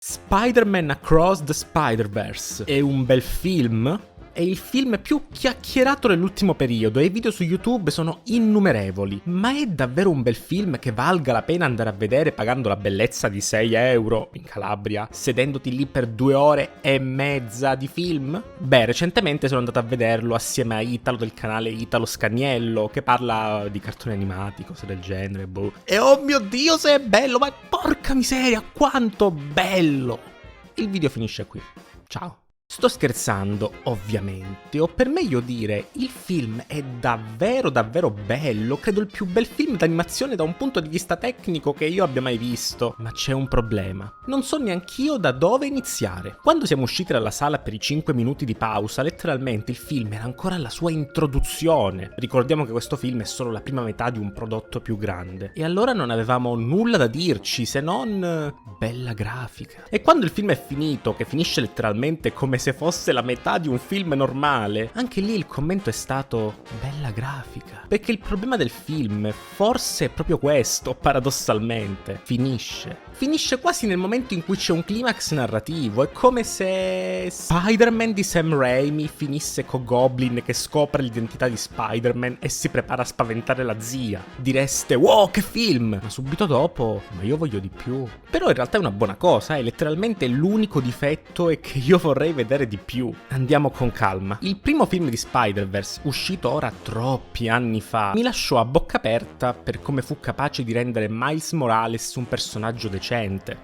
Spider-Man Across the Spider-Verse è un bel film? È il film più chiacchierato nell'ultimo periodo e i video su YouTube sono innumerevoli. Ma è davvero un bel film che valga la pena andare a vedere pagando la bellezza di 6 euro in Calabria, sedendoti lì per 2 ore e mezza di film? Beh, recentemente sono andato a vederlo assieme a Italo del canale Italo Scaniello, che parla di cartoni animati, cose del genere, boh. E oh mio Dio, se è bello, ma porca miseria, quanto bello! Il video finisce qui. Ciao. Sto scherzando, ovviamente, o per meglio dire, il film è davvero bello, credo il più bel film d'animazione da un punto di vista tecnico che io abbia mai visto. Ma c'è un problema, non so neanch'io da dove iniziare. Quando siamo usciti dalla sala per i 5 minuti di pausa, letteralmente il film era ancora alla sua introduzione. Ricordiamo che questo film è solo la prima metà di un prodotto più grande. E allora non avevamo nulla da dirci, se non bella grafica. E quando il film è finito, che finisce letteralmente come se fosse la metà di un film normale, anche lì il commento è stato bella grafica. Perché il problema del film forse è proprio questo, paradossalmente. Finisce quasi nel momento in cui c'è un climax narrativo. È come se Spider-Man di Sam Raimi finisse con Goblin che scopre l'identità di Spider-Man e si prepara a spaventare la zia. Direste, wow, che film! Ma subito dopo, ma io voglio di più. Però in realtà è una buona cosa, è letteralmente l'unico difetto è che io vorrei vedere di più. Andiamo con calma. Il primo film di Spider-Verse, uscito ora troppi anni fa, mi lasciò a bocca aperta per come fu capace di rendere Miles Morales un personaggio decente.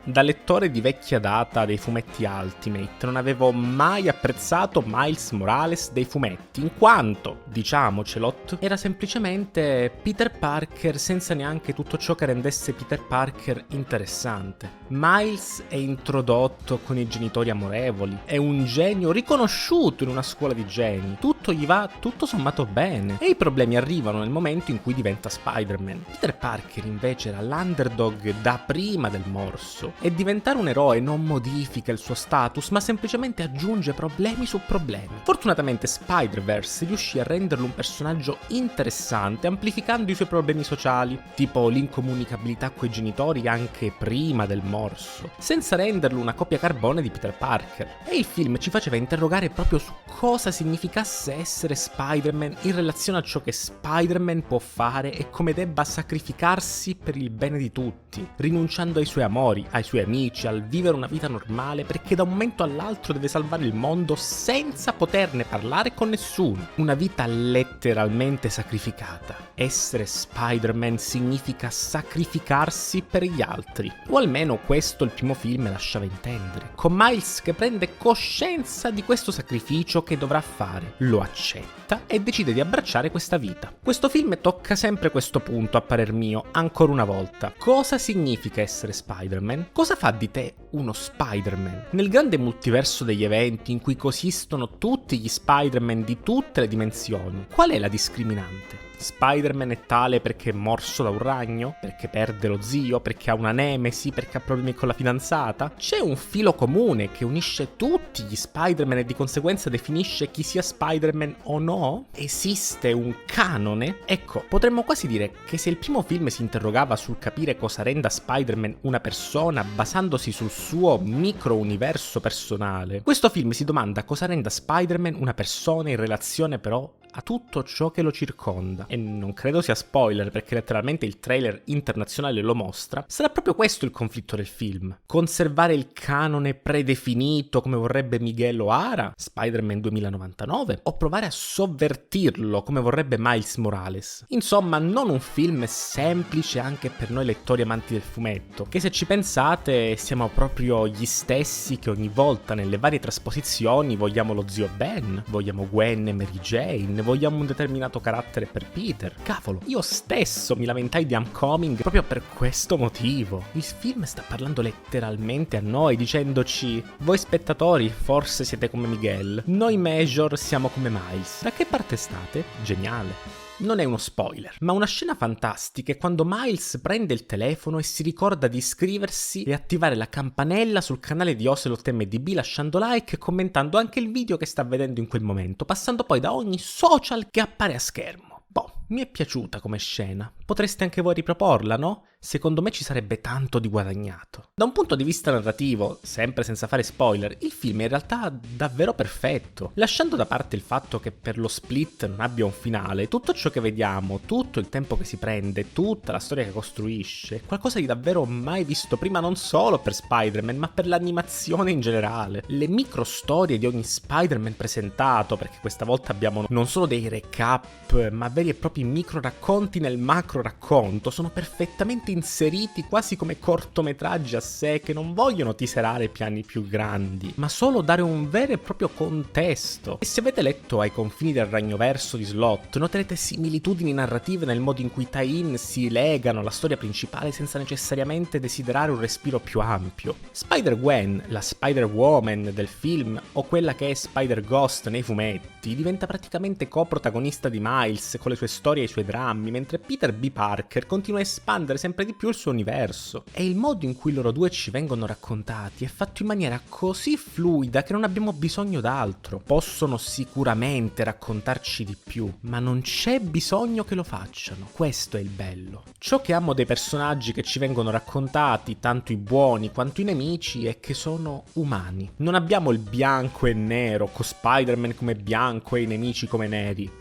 Da lettore di vecchia data dei fumetti Ultimate non avevo mai apprezzato Miles Morales dei fumetti, in quanto, diciamocelo, era semplicemente Peter Parker senza neanche tutto ciò che rendesse Peter Parker interessante. Miles è introdotto con i genitori amorevoli, è un genio riconosciuto in una scuola di geni, tutto gli va tutto sommato bene e i problemi arrivano nel momento in cui diventa Spider-Man. Peter Parker invece era l'underdog da prima del morso e diventare un eroe non modifica il suo status ma semplicemente aggiunge problemi su problemi. Fortunatamente Spider-Verse riuscì a renderlo un personaggio interessante amplificando i suoi problemi sociali, tipo l'incomunicabilità coi genitori anche prima del morso, senza renderlo una copia carbone di Peter Parker. E il film ci faceva interrogare proprio su cosa significasse essere Spider-Man in relazione a ciò che Spider-Man può fare e come debba sacrificarsi per il bene di tutti, rinunciando ai suoi amori, ai suoi amici, al vivere una vita normale perché da un momento all'altro deve salvare il mondo senza poterne parlare con nessuno. Una vita letteralmente sacrificata. Essere Spider-Man significa sacrificarsi per gli altri. O almeno questo il primo film lasciava intendere. Con Miles che prende coscienza di questo sacrificio che dovrà fare, lo accetta e decide di abbracciare questa vita. Questo film tocca sempre questo punto, a parer mio, ancora una volta. Cosa significa essere Spider-Man? Cosa fa di te uno Spider-Man? Nel grande multiverso degli eventi in cui coesistono tutti gli Spider-Man di tutte le dimensioni, qual è la discriminante? Spider-Man è tale perché è morso da un ragno? Perché perde lo zio? Perché ha una nemesi? Perché ha problemi con la fidanzata? C'è un filo comune che unisce tutti gli Spider-Man e di conseguenza definisce chi sia Spider-Man o no? Esiste un canone? Ecco, potremmo quasi dire che se il primo film si interrogava sul capire cosa renda Spider-Man una persona basandosi sul suo micro-universo personale, questo film si domanda cosa renda Spider-Man una persona in relazione però a tutto ciò che lo circonda. E non credo sia spoiler perché letteralmente il trailer internazionale lo mostra. Sarà proprio questo il conflitto del film. Conservare il canone predefinito come vorrebbe Miguel O'Hara, Spider-Man 2099, o provare a sovvertirlo come vorrebbe Miles Morales. Insomma, non un film semplice anche per noi lettori amanti del fumetto, che se ci pensate siamo proprio gli stessi che ogni volta nelle varie trasposizioni vogliamo lo zio Ben, vogliamo Gwen e Mary Jane, vogliamo un determinato carattere per Peter. Cavolo, io stesso mi lamentai di Homecoming proprio per questo motivo. Il film sta parlando letteralmente a noi, dicendoci: voi spettatori forse siete come Miguel, noi Major siamo come Miles. Da che parte state? Geniale. Non è uno spoiler, ma una scena fantastica è quando Miles prende il telefono e si ricorda di iscriversi e attivare la campanella sul canale di Ocelot MDB lasciando like e commentando anche il video che sta vedendo in quel momento, passando poi da ogni social che appare a schermo. Boh, Mi è piaciuta come scena. Potreste anche voi riproporla, no? Secondo me ci sarebbe tanto di guadagnato. Da un punto di vista narrativo, sempre senza fare spoiler, il film è in realtà davvero perfetto. Lasciando da parte il fatto che per lo split non abbia un finale, tutto ciò che vediamo, tutto il tempo che si prende, tutta la storia che costruisce, è qualcosa di davvero mai visto prima, non solo per Spider-Man, ma per l'animazione in generale. Le micro storie di ogni Spider-Man presentato, perché questa volta abbiamo non solo dei recap, ma veri e propri micro racconti nel macro racconto, sono perfettamente inseriti quasi come cortometraggi a sé che non vogliono tiserare piani più grandi, ma solo dare un vero e proprio contesto. E se avete letto Ai confini del ragnoverso di Slott, noterete similitudini narrative nel modo in cui i tie-in si legano alla storia principale senza necessariamente desiderare un respiro più ampio. Spider-Gwen, la Spider-Woman del film, o quella che è Spider-Ghost nei fumetti, diventa praticamente coprotagonista di Miles con le sue storie e i suoi drammi, mentre Peter B. Parker continua a espandere sempre di più il suo universo. E il modo in cui loro due ci vengono raccontati è fatto in maniera così fluida che non abbiamo bisogno d'altro. Possono sicuramente raccontarci di più, ma non c'è bisogno che lo facciano. Questo è il bello. Ciò che amo dei personaggi che ci vengono raccontati, tanto i buoni quanto i nemici, è che sono umani. Non abbiamo il bianco e nero, con Spider-Man come bianco e i nemici come neri.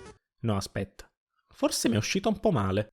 No, aspetta. Forse mi è uscito un po' male.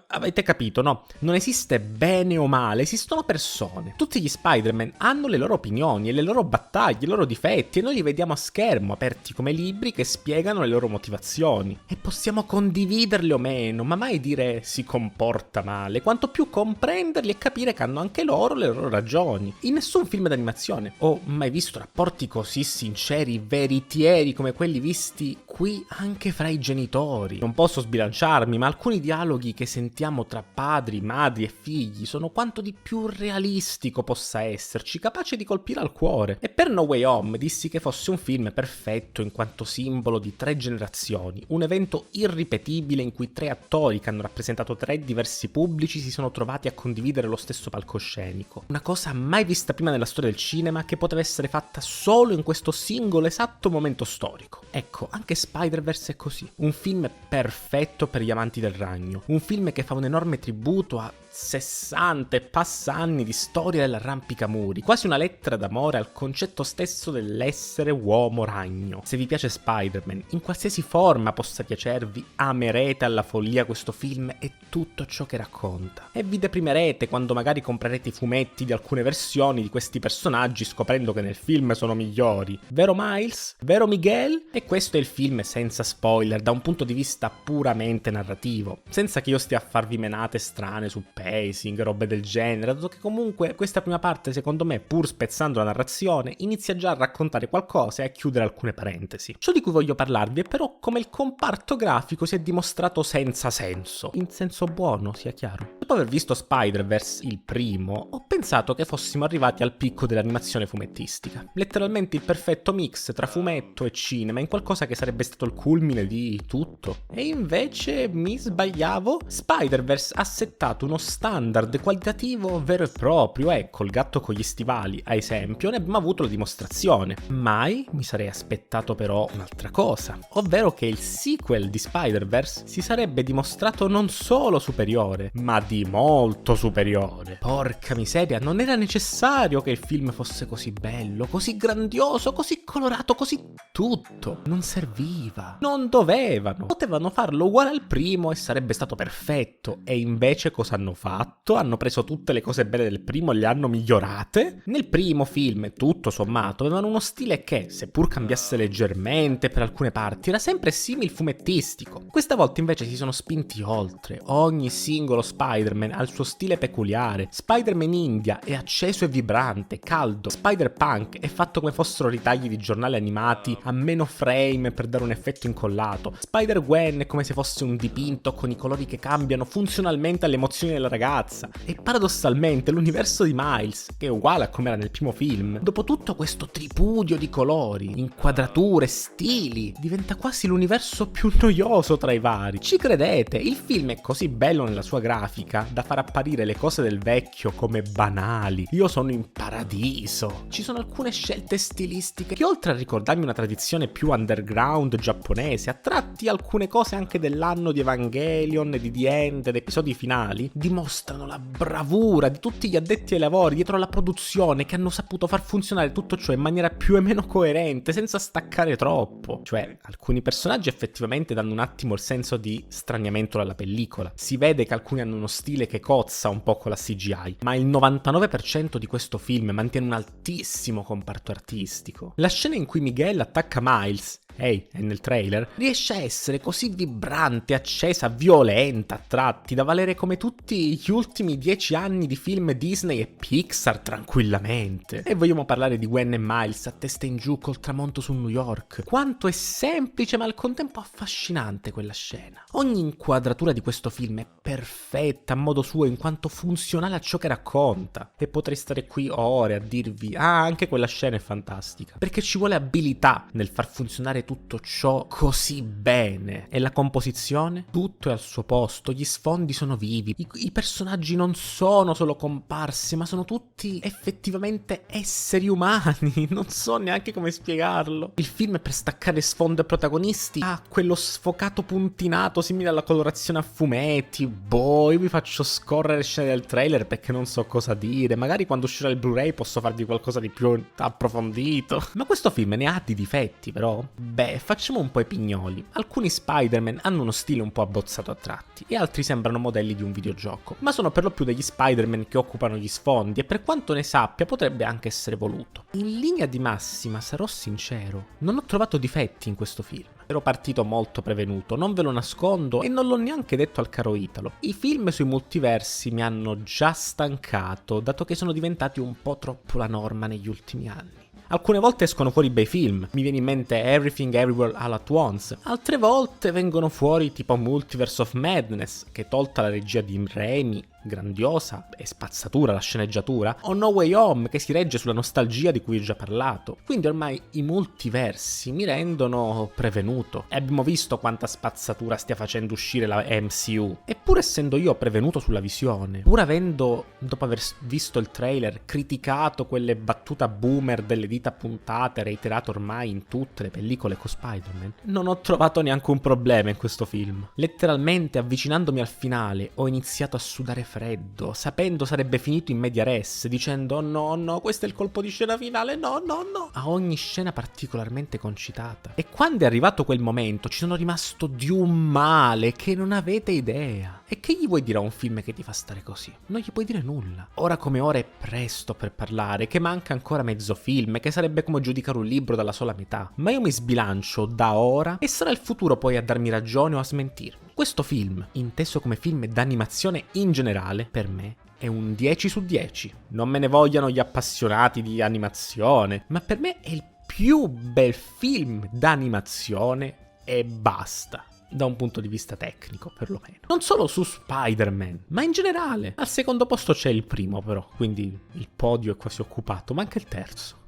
Avete capito, no? Non esiste bene o male, esistono persone. Tutti gli Spider-Man hanno le loro opinioni e le loro battaglie, i loro difetti, e noi li vediamo a schermo, aperti come libri che spiegano le loro motivazioni. E possiamo condividerle o meno, ma mai dire si comporta male, quanto più comprenderli e capire che hanno anche loro le loro ragioni. In nessun film d'animazione ho mai visto rapporti così sinceri, veritieri come quelli visti qui anche fra i genitori. Non posso sbilanciarmi, ma alcuni dialoghi che sentiamo tra padri, madri e figli sono quanto di più realistico possa esserci, capace di colpire al cuore. E per No Way Home dissi che fosse un film perfetto in quanto simbolo di 3 generazioni, un evento irripetibile in cui 3 attori che hanno rappresentato 3 diversi pubblici si sono trovati a condividere lo stesso palcoscenico. Una cosa mai vista prima nella storia del cinema, che poteva essere fatta solo in questo singolo esatto momento storico. Ecco, anche Spider-Verse è così. Un film perfetto per gli amanti del ragno. Un film che fa un enorme tributo a 60 e passa anni di storia dell'arrampicamuri, quasi una lettera d'amore al concetto stesso dell'essere uomo ragno. Se vi piace Spider-Man, in qualsiasi forma possa piacervi, amerete alla follia questo film e tutto ciò che racconta. E vi deprimerete quando magari comprerete i fumetti di alcune versioni di questi personaggi scoprendo che nel film sono migliori. Vero Miles? Vero Miguel? E questo è il film senza spoiler, da un punto di vista puramente narrativo, senza che io stia a farvi menate strane su pacing, robe del genere, dato che comunque questa prima parte, secondo me, pur spezzando la narrazione, inizia già a raccontare qualcosa e a chiudere alcune parentesi. Ciò di cui voglio parlarvi è però come il comparto grafico si è dimostrato senza senso, in senso buono, sia chiaro. Dopo aver visto Spider-Verse, il primo, ho pensato che fossimo arrivati al picco dell'animazione fumettistica, letteralmente il perfetto mix tra fumetto e cinema, in qualcosa che sarebbe stato il culmine di tutto. E invece mi sbagliavo. Spider-Verse ha settato uno standard qualitativo vero e proprio, ecco, il gatto con gli stivali, a esempio, ne abbiamo avuto la dimostrazione. Mai mi sarei aspettato però un'altra cosa, ovvero che il sequel di Spider-Verse si sarebbe dimostrato non solo superiore, ma di molto superiore. Porca miseria, non era necessario che il film fosse così bello, così grandioso, così colorato, così tutto. Non serviva, non dovevano, potevano farlo uguale al primo e sarebbe stato perfetto. E invece cosa hanno fatto? Hanno preso tutte le cose belle del primo e le hanno migliorate. Nel primo film, tutto sommato, avevano uno stile che, seppur cambiasse leggermente per alcune parti, era sempre simil fumettistico. Questa volta invece si sono spinti oltre. Ogni singolo Spider-Man ha il suo stile peculiare. Spider-Man India è acceso e vibrante, caldo. Spider-Punk è fatto come fossero ritagli di giornali animati a meno frame per dare un effetto incollato. Spider-Gwen è come se fosse un dipinto con i colori che cambiano funzionalmente alle emozioni della ragazza. E paradossalmente l'universo di Miles, che è uguale a come era nel primo film, dopo tutto questo tripudio di colori, inquadrature, stili, diventa quasi l'universo più noioso tra i vari. Ci credete? Il film è così bello nella sua grafica estetica da far apparire le cose del vecchio come banali. Io sono in paradiso. Ci sono alcune scelte stilistiche che, oltre a ricordarmi una tradizione più underground giapponese, a tratti alcune cose anche dell'anno di Evangelion, di The End, ed episodi finali, dimostrano la bravura di tutti gli addetti ai lavori dietro alla produzione, che hanno saputo far funzionare tutto ciò in maniera più o meno coerente, senza staccare troppo. Cioè, alcuni personaggi effettivamente danno un attimo il senso di straniamento alla pellicola. Si vede che alcuni hanno uno stile che cozza un po' con la CGI, ma il 99% di questo film mantiene un altissimo comparto artistico. La scena in cui Miguel attacca Miles, è nel trailer, riesce a essere così vibrante, accesa, violenta a tratti, da valere come tutti gli ultimi 10 anni di film Disney e Pixar tranquillamente. E vogliamo parlare di Gwen e Miles a testa in giù col tramonto su New York. Quanto è semplice ma al contempo affascinante quella scena. Ogni inquadratura di questo film è perfetta a modo suo in quanto funzionale a ciò che racconta. E potrei stare qui ore a dirvi, anche quella scena è fantastica, perché ci vuole abilità nel far funzionare tutto ciò così bene. E la composizione? Tutto è al suo posto, gli sfondi sono vivi, i personaggi non sono solo comparse, ma sono tutti effettivamente esseri umani. Non so neanche come spiegarlo. Il film, per staccare sfondo e protagonisti, ha quello sfocato puntinato simile alla colorazione a fumetti. Io vi faccio scorrere scene del trailer perché non so cosa dire. Magari quando uscirà il Blu-ray posso farvi qualcosa di più approfondito. Ma questo film ne ha di difetti, però. Facciamo un po' i pignoli. Alcuni Spider-Man hanno uno stile un po' abbozzato a tratti e altri sembrano modelli di un videogioco, ma sono per lo più degli Spider-Man che occupano gli sfondi e, per quanto ne sappia, potrebbe anche essere voluto. In linea di massima, sarò sincero, non ho trovato difetti in questo film. Ero partito molto prevenuto, non ve lo nascondo, e non l'ho neanche detto al caro Italo. I film sui multiversi mi hanno già stancato, dato che sono diventati un po' troppo la norma negli ultimi anni. Alcune volte escono fuori bei film, mi viene in mente Everything Everywhere All At Once. Altre volte vengono fuori tipo Multiverse of Madness, che, tolta la regia di Raimi, grandiosa e spazzatura la sceneggiatura, o No Way Home, che si regge sulla nostalgia di cui ho già parlato. Quindi ormai i multiversi mi rendono prevenuto, e abbiamo visto quanta spazzatura stia facendo uscire la MCU. E pur essendo io prevenuto sulla visione, pur avendo, dopo aver visto il trailer, criticato quelle battute boomer delle dita puntate reiterate ormai in tutte le pellicole con Spider-Man, non ho trovato neanche un problema in questo film. Letteralmente, avvicinandomi al finale, ho iniziato a sudare freddo, sapendo sarebbe finito in media res, dicendo no, questo è il colpo di scena finale, no, a ogni scena particolarmente concitata. E quando è arrivato quel momento ci sono rimasto di un male che non avete idea. E che gli vuoi dire a un film che ti fa stare così? Non gli puoi dire nulla. Ora come ora è presto per parlare, che manca ancora mezzo film, che sarebbe come giudicare un libro dalla sola metà. Ma io mi sbilancio da ora e sarà il futuro poi a darmi ragione o a smentirmi. Questo film, inteso come film d'animazione in generale, per me è un 10 su 10. Non me ne vogliano gli appassionati di animazione, ma per me è il più bel film d'animazione e basta. Da un punto di vista tecnico, perlomeno. Non solo su Spider-Man, ma in generale. Al secondo posto c'è il primo, però, quindi il podio è quasi occupato, ma anche il terzo.